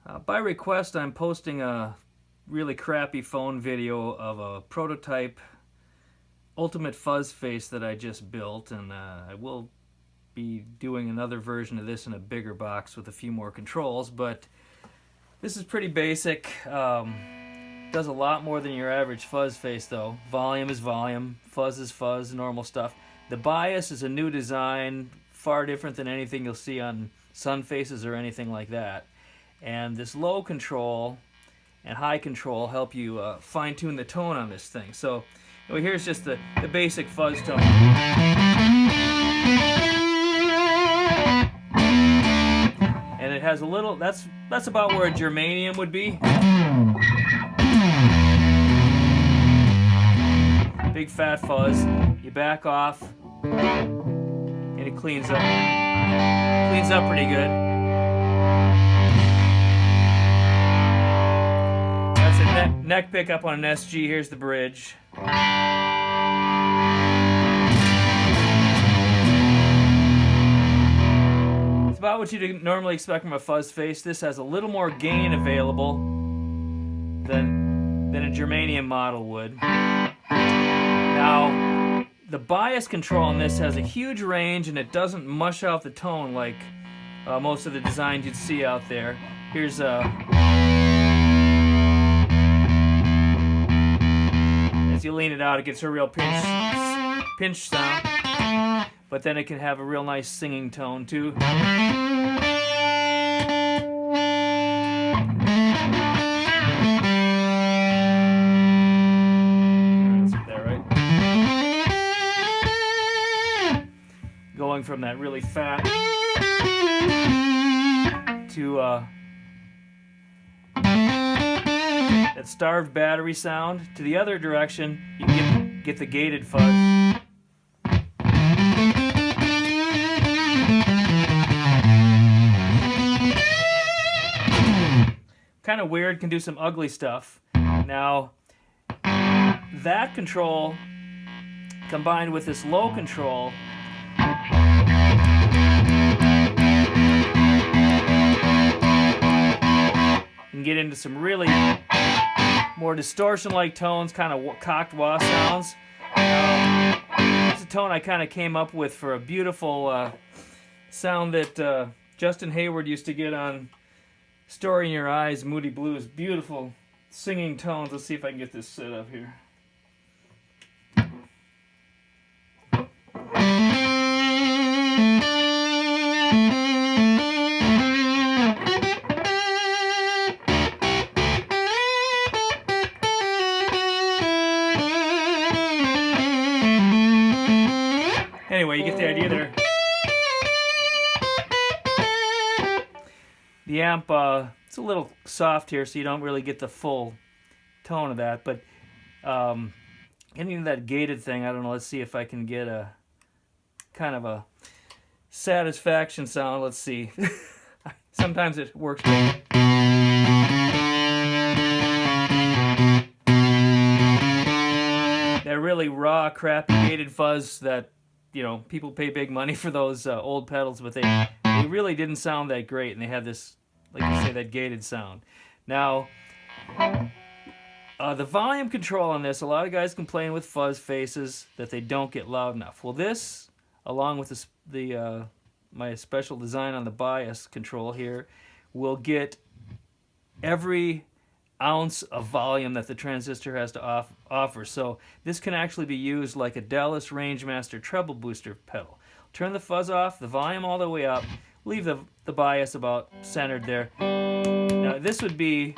By request, I'm posting a really crappy phone video of a prototype ultimate fuzz face that I just built, and I will be doing another version of this in a bigger box with a few more controls, but this is pretty basic. Does a lot more than your average fuzz face though. Volume is volume, fuzz is fuzz, normal stuff. The bias is a new design, far different than anything you'll see on sun faces or anything like that. And this low control and high control help you fine-tune the tone on this thing. So here's just the basic fuzz tone. And it has a little, that's about where a germanium would be. Big fat fuzz. You back off and it cleans up. Cleans up pretty good. That's a neck pickup on an SG. Here's the bridge. It's about what you'd normally expect from a fuzz face. This has a little more gain available than a germanium model would. Now, the bias control on this has a huge range and it doesn't mush out the tone like most of the designs you'd see out there. Here's as you lean it out, it gets a real pinch sound, but then it can have a real nice singing tone too. Going from that really fat to that starved battery sound. To the other direction, you can get the gated fuzz. Kind of weird, can do some ugly stuff. Now, that control combined with this low control can get into some really more distortion-like tones, kind of cocked wah sounds. It's a tone I kind of came up with for a beautiful sound that Justin Hayward used to get on Story in Your Eyes, Moody Blues. Beautiful singing tones. Let's see if I can get this set up here. Anyway, you get the idea there. The amp, it's a little soft here, so you don't really get the full tone of that, but getting into that gated thing, I don't know, let's see if I can get a kind of a satisfaction sound. Let's see. Sometimes it works great. That really raw, crappy gated fuzz that, you know, people pay big money for those old pedals, but they really didn't sound that great, and they had this, like you say, that gated sound. Now, the volume control on this, a lot of guys complain with fuzz faces that they don't get loud enough. Well, this, along with my special design on the bias control here, will get every ounce of volume that the transistor has to offer. So this can actually be used like a Dallas Rangemaster treble booster pedal. Turn the fuzz off, the volume all the way up, leave the bias about centered there. Now this would be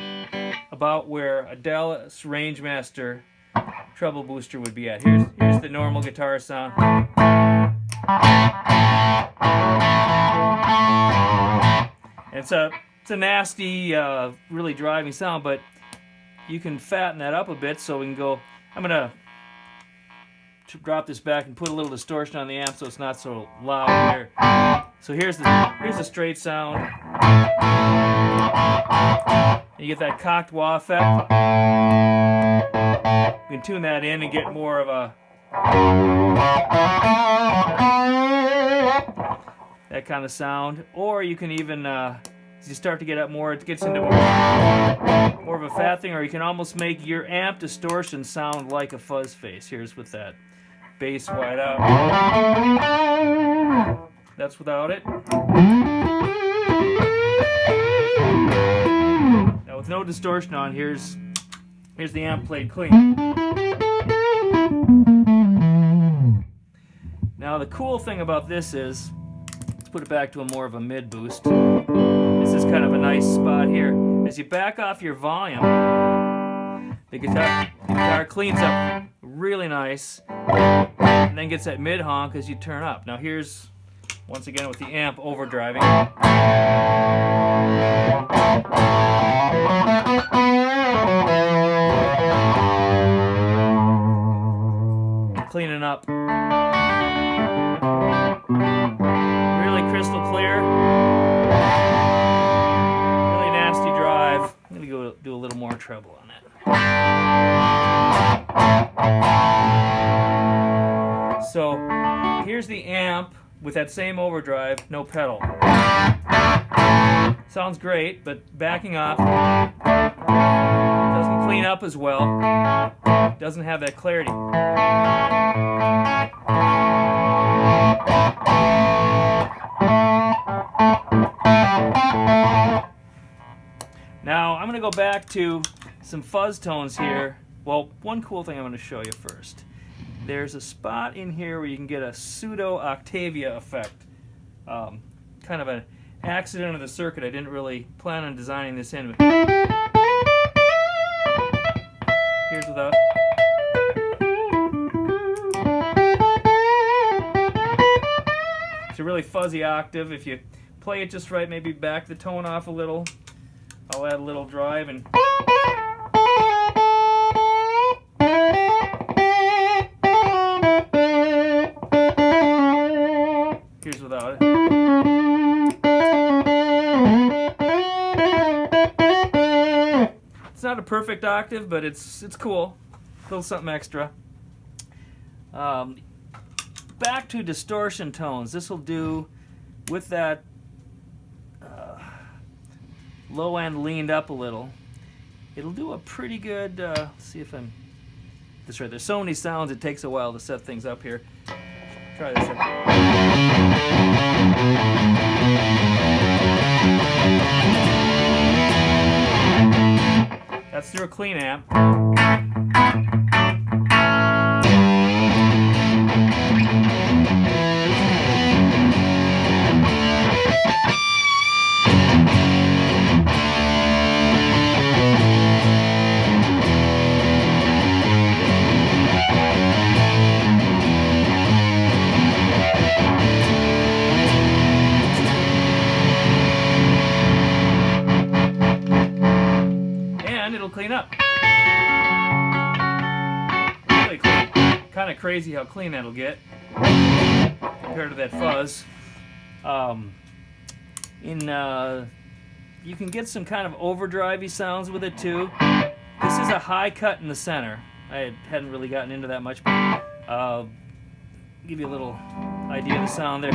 about where a Dallas Rangemaster treble booster would be at. Here's the normal guitar sound. And it's a nasty, really driving sound, but you can fatten that up a bit, so we can go. I'm gonna drop this back and put a little distortion on the amp so it's not so loud here. So here's the straight sound. And you get that cocked wah effect. You can tune that in and get more of a that kind of sound, or you can even As you start to get up more, it gets into more of a fat thing, or you can almost make your amp distortion sound like a fuzz face. Here's with that bass wide out. That's without it. Now with no distortion on, here's the amp played clean. Now the cool thing about this is, let's put it back to a more of a mid boost. This is kind of a nice spot here. As you back off your volume, the guitar cleans up really nice, and then gets that mid honk as you turn up. Now here's, once again with the amp overdriving. Cleaning up. Really crystal clear. Really nasty drive. I'm going to go do a little more treble on that. So here's the amp with that same overdrive, no pedal. Sounds great, but backing off doesn't clean up as well. Doesn't have that clarity. Now I'm going to go back to some fuzz tones here. Well, one cool thing I'm going to show you first. There's a spot in here where you can get a pseudo Octavia effect. Kind of an accident of the circuit. I didn't really plan on designing this in. Here's without. It's a really fuzzy octave. If you play it just right, maybe back the tone off a little. I'll add a little drive and here's without it. It's not a perfect octave, but it's cool. A little something extra. Back to distortion tones. This will do with that low end leaned up a little. It'll do a pretty good, let's see if I'm this right. There's so many sounds it takes a while to set things up here. Try this out. That's through a clean amp. Clean up. Really clean. Kind of crazy how clean that'll get compared to that fuzz. You can get some kind of overdrivey sounds with it too. This is a high cut in the center. I hadn't really gotten into that much, but give you a little idea of the sound there.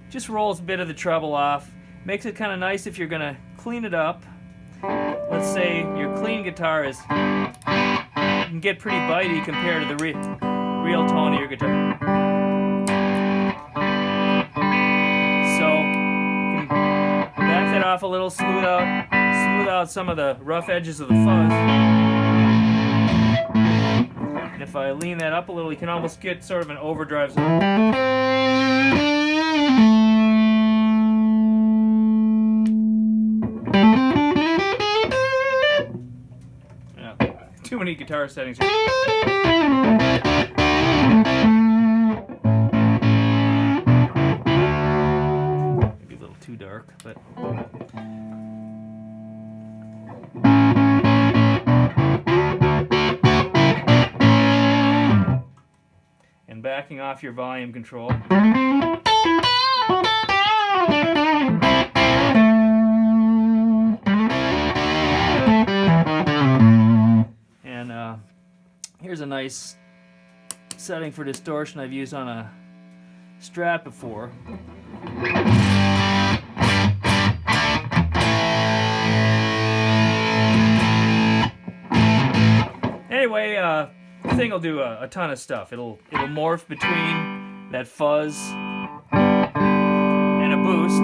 Just rolls a bit of the treble off. Makes it kind of nice if you're going to clean it up. Let's say your clean guitar is can get pretty bitey compared to the real tone of your guitar. So you can back that off a little, smooth out some of the rough edges of the fuzz. And if I lean that up a little, you can almost get sort of an overdrive. Too many guitar settings. Maybe a little too dark, but and backing off your volume control. Here's a nice setting for distortion I've used on a Strat before. Anyway, the thing will do a ton of stuff. It'll morph between that fuzz and a boost.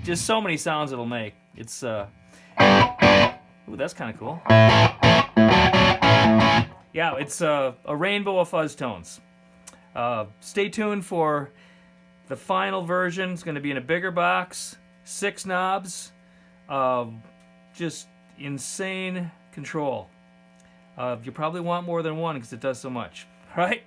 Just so many sounds it'll make. It's ooh, that's kind of cool. Yeah, it's a rainbow of fuzz tones. Stay tuned for the final version. It's going to be in a bigger box, 6 knobs, just insane control. You probably want more than one because it does so much. All right?